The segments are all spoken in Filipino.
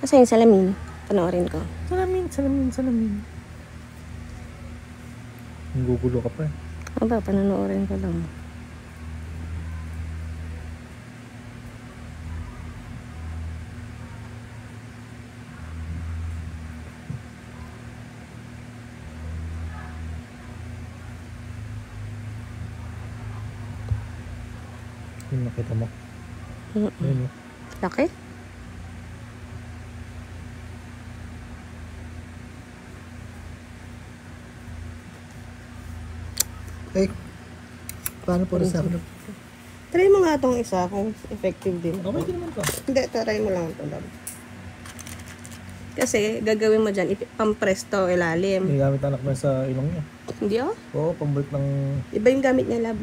Kasi yung salamin, panoorin ko. Salamin. Gugulo ka pa eh. Aba, panoorin ko lang. Yung nakita mo. Ayun, Laki? eh, paano po rin sa akin? Try mo nga itong isa kung effective din. Okay din naman to. Hindi, try mo lang ito. Kasi gagawin mo dyan, pampress to ilalim. May gamit anak mo sa ilong niya. Hindi oh? Oo, pambalik ng... Iba yung gamit niya, lab.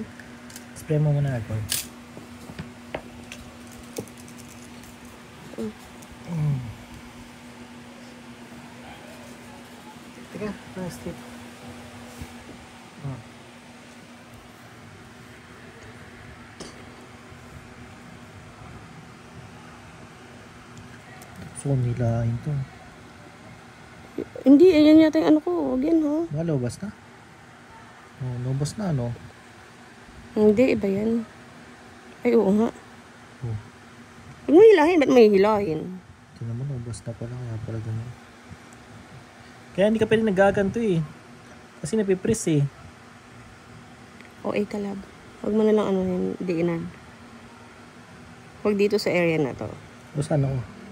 Spray mo muna ako. Teka, plastic. So, nilain to. Hindi, ayan yata yung ano ko. Again, ha? Malabas na? Oh, lumabas na, ano? Hindi, iba yan. Ay, oo nga. Oh. Huwag mo hilahin, ba't may hilahin? Ito naman, lumabas na pala. Kaya pala ganun. Kaya hindi ka pwede nagaganto eh. Kasi napipress eh. Okay ka, lab. Huwag mo na lang ano, diinan. Huwag dito sa area na to. O saan ako?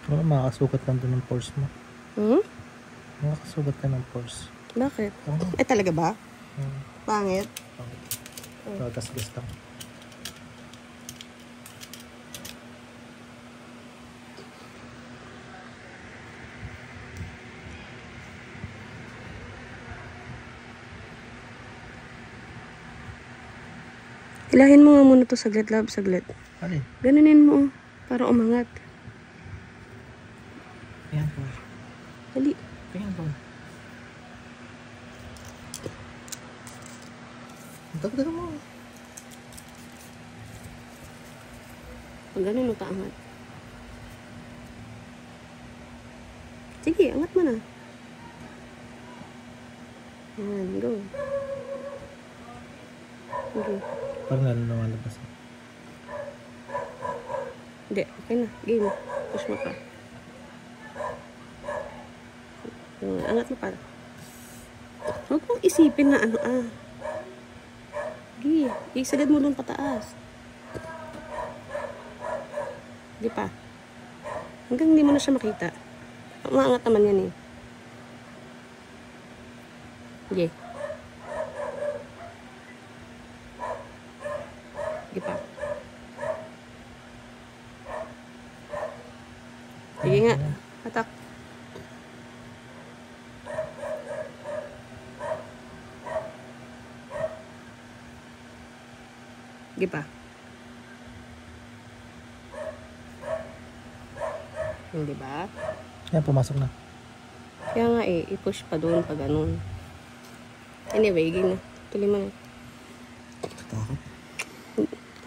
Wala, makakasugat lang doon ng pores mo. Makakasugat ka ng pores. Bakit? Oo. Talaga ba? Pangit? Gagas-gas lang. Hilahin mo nga muna to saglit, lab. Saglit. Alin? Ganunin mo, para umangat. Ayan po. Dali. Ayan po. Dagdagan mo. Pag ganun mo, paangat. Sige, angat mo na. Ayan, go. Okay. Parang nalalabas. Hindi, okay na. Game. Push mo pa. Angat mo pa. Huwag mong isipin na ano Sige, isagad mo doon pataas. Di pa. Hanggang hindi mo na siya makita. Umaangat naman yan eh. Sige. Sige pa. Sige nga. Hatak. Sige pa. Hindi ba? Ayan, pumasok na. Kaya nga eh, i-push pa doon pag ganun. Anyway, game na. Tuloy mo na. Natakot.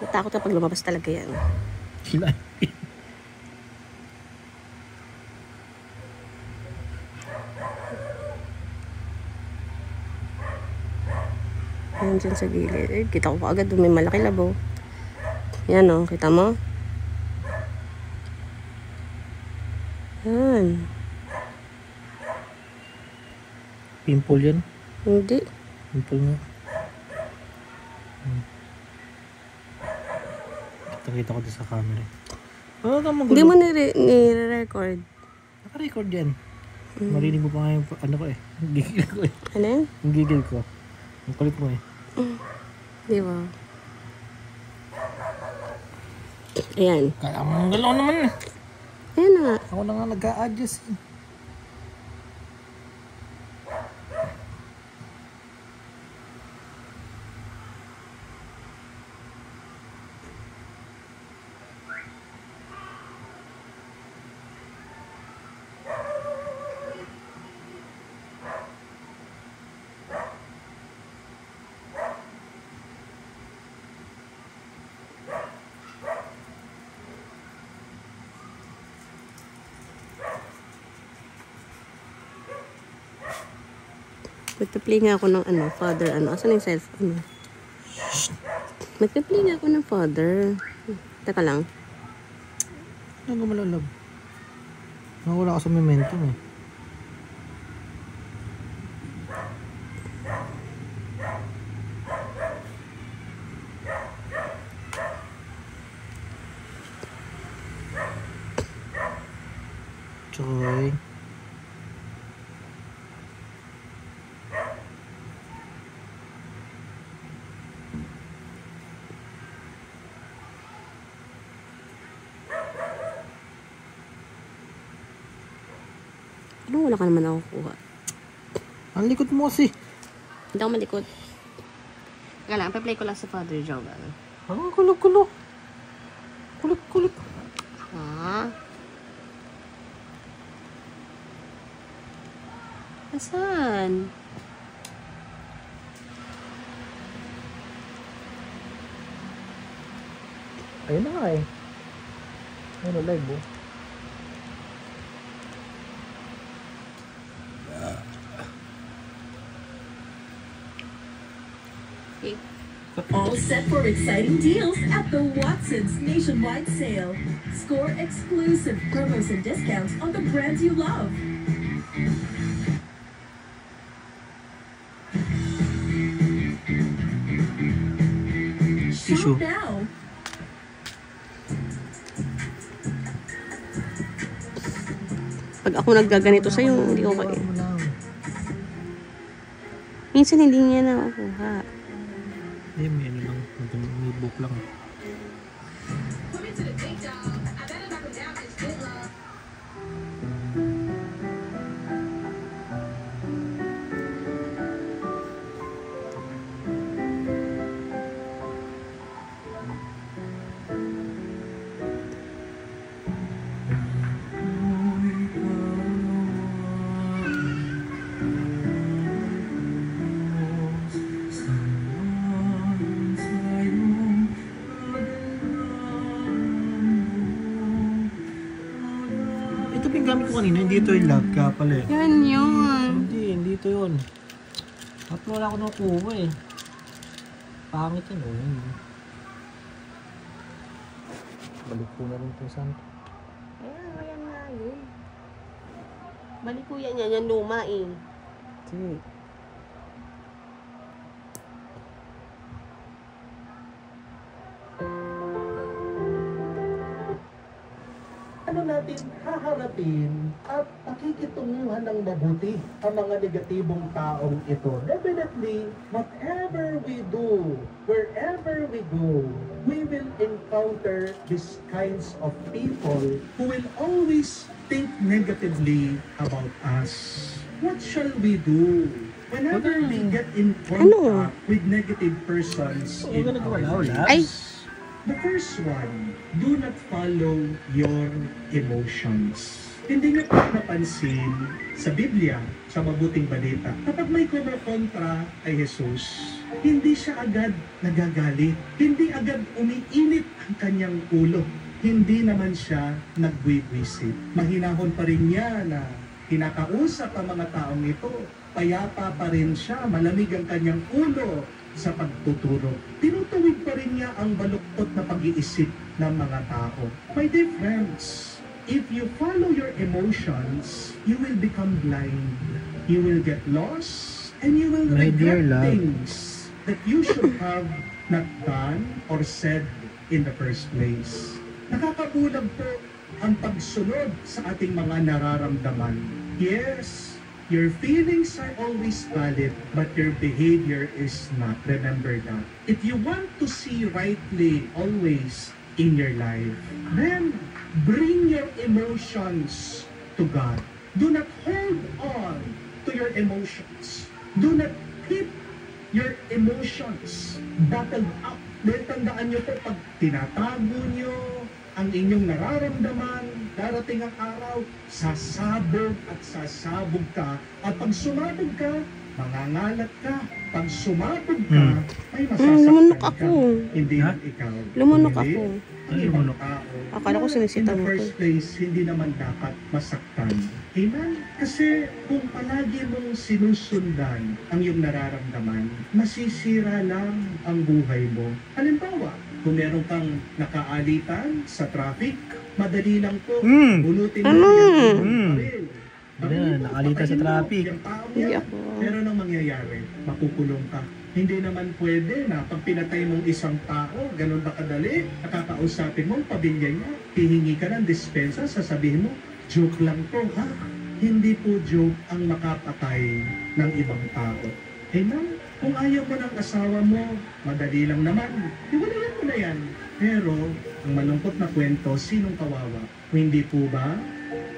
Natakot na pag lumabas talaga yan. Hilay. Ayan dyan sa gilid. Eh, kita ko pa agad doon may malaki labo. Yan o, kita mo? Yan. Pimple yan. Hindi. Pimple nga. Kita ko doon sa camera. Oh, Hindi mo nire-record. Naka-record yan. Marinig mo pa nga yung ano ko eh. Ang gigil ko eh. Ano yan? Ang gigil ko. Ang kulit mo eh. Di ba? Ayan. Kaya ang galaw naman eh. Ayan na nga. Ako na nga nag-a-adjust eh. Nagpa-play nga ako ng father, asan yung cellphone? Nagpa-play nga ako ng father. Teka lang. Ano ka malalab? Nawala ka sa momentum eh. Choy. Ano, wala ka naman ako kuha. Ang likod mo kasi. Hindi ako malikot. Teka lang, pa-play ko lang sa Father Joe. Ah, kulog-kulog. Kulog-kulog. Ha? Asan? Ayun na nga eh. Ayun na live oh. Okay. All set for exciting deals at the Watsons nationwide sale. Score exclusive promos and discounts on the brands you love. Tissue. Shop now. Pag ako naggaganito sa'yo, hindi ko kaya. Mo lang. Minsan hindi niya nakukuha. Eh, may ano lang. May book lang. Ito pa yung gamit ko kanina, hindi ito yung log ka pala eh. Yan yun. Hindi ito yun. At wala ko nakuha eh. Pangit yun oh. Yun. Balik ko na rin ito saan. Ayan nga yun. Balik ko yan yan luma eh. Sige. Ano natin haharapin at pakikitunguhan ng mabuti ang mga negatibong taong ito. Definitely, whatever we do, wherever we go, we will encounter these kinds of people who will always think negatively about us. What shall we do? Whenever we get in contact with negative persons in our lives, the first one, do not follow your emotions. Hindi nga po napansin sa Biblia, sa mabuting balita, kapag may kumokontra kay Jesus, hindi siya agad nagagalit. Hindi agad umiinit ang kanyang ulo. Hindi naman siya nagwiwisit. Mahinahon pa rin niya na kinakausap ang mga taong ito. Payapa pa rin siya, malamig ang kanyang ulo sa pagtuturo. Tinutuwid pa rin niya ang baluktot na pag-iisip ng mga tao. My dear friends, if you follow your emotions, you will become blind. You will get lost, and you will regret things that you should have not done or said in the first place. Nakakabulag po ang pagsunod sa ating mga nararamdaman. Yes, your feelings are always valid, but your behavior is not. Remember that. If you want to see rightly always in your life, then bring your emotions to God. Do not hold on to your emotions. Do not keep your emotions bottled up. Dahil tandaan nyo po, pag tinatago nyo ang inyong nararamdaman, darating ang araw, sasabog at sasabog ka. At pag sumabog ka, mangangalat ka. Pag sumabog ka, may masasaktan lumunok ka. ako. Hindi lang ikaw. Lumunok Kundi ako. ang ibang tao. Akala ko Na sinisita in the mo first ko. place, hindi naman dapat masaktan. Amen? Kasi kung palagi mong sinusundan ang iyong nararamdaman, masisira lang ang buhay mo. Halimbawa, kung meron kang nakaalitan sa traffic, madali lang po, bunutin mo yung baril. Yan, nakalitan sa traffic. Yung tao Hindi yan. ako. Pero anong mangyayari? Makukulong ka. Hindi naman pwede na pag pinatay mong isang tao, ganun ba kadali? Nakakausapin mo ang pamilya niya, hihingi ka ng dispensa, sasabihin mo, joke lang to, ha? Hindi po joke ang makapatay ng ibang tao. Amen? Kung ayaw mo ng asawa mo, madali lang naman. Iwalayan mo na yan. Pero, ang malungkot na kwento, sinong kawawa? Hindi po ba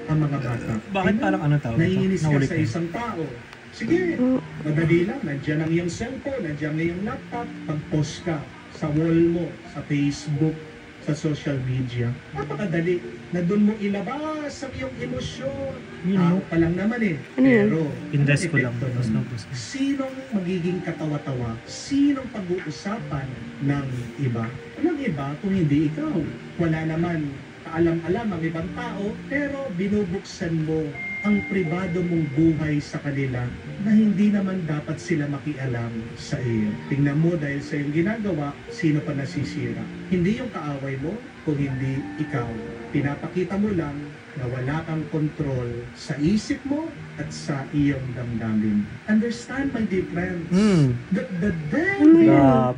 ang mga bata? Bakit Amen? parang ano tawag ito? Naiinis ka Nahuli sa ko. isang tao. Sige, madali lang. Nandiyan ang iyong cellphone, nandiyan ang iyong laptop. Pag-post ka sa wall mo, sa Facebook, sa social media. Napakadali na doon mo ilabas ang iyong emosyon. Yun, Tao no? pa lang naman eh. Ano yun? Pero, Pinrest ko ang lang. epekto Tapos nun, nag-post ko. sinong magiging katawa-tawa? Sinong pag-uusapan ng iba? Walang iba kung hindi ikaw. Wala naman kaalam-alam ang ibang tao, pero binubuksan mo ang pribado mong buhay sa kanila na hindi naman dapat sila makialam sa iyo. Tingnan mo dahil sa iyong ginagawa, sino pa nasisira? Hindi yung kaaway mo, kung hindi ikaw. Pinapakita mo lang na wala kang kontrol sa isip mo at sa iyong damdamin. Understand, my dear friends, that the devil Grabe.